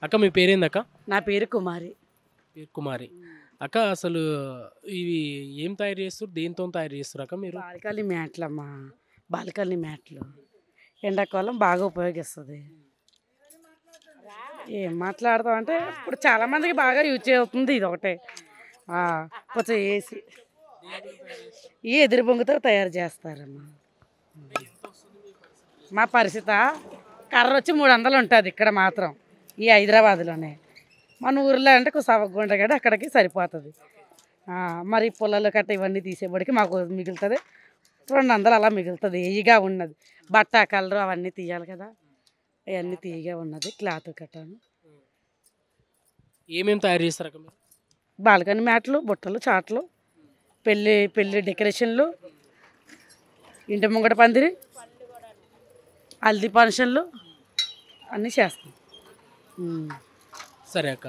అక్క మీ పేరేందక్క? నా పేరు కుమారి. పేరు కుమారి. అక్క అసలు ఇవి ఏం తయారు చేస్తారు? దేనితో తయారు చేస్తారు అక్క మీరు? బాల్కనీ మ్యాట్లమ్మా, బాల్కనీ మ్యాట్లు ఎండాకాలం బాగా ఉపయోగిస్తుంది. ఏం మాట్లాడతాం అంటే ఇప్పుడు చాలామందికి బాగా యూజ్ అవుతుంది ఇది ఒకటే. కొంచెం వేసి ఈ ఎదురు బొంగుతో తయారు చేస్తారమ్మా. మా పరిస్థితి కర్ర వచ్చి 300 ఉంటుంది ఇక్కడ మాత్రం, ఈ హైదరాబాద్లోనే. మన ఊర్లో అంటే సవగుండ గడ అక్కడికి సరిపోతుంది. మరి పొలాలు కట్ట ఇవన్నీ తీసేపటికి మాకు మిగులుతుంది 200 అలా మిగులుతుంది. ఏయిగా ఉన్నది బట్ట కలరు అవన్నీ తీయాలి కదా, అవన్నీ తీయగా ఉన్నది. క్లాత్ కట్టాను. ఏమేమి తయారు చేస్తారు అక్క మీరు? బాల్కనీ మ్యాట్లు, బుట్టలు, చాట్లు, పెళ్ళి డెకరేషన్లు, ఇంటి ముంగట పందిరి, హల్దీ ఫంక్షన్లు అన్నీ చేస్తాం. సరే అక్క.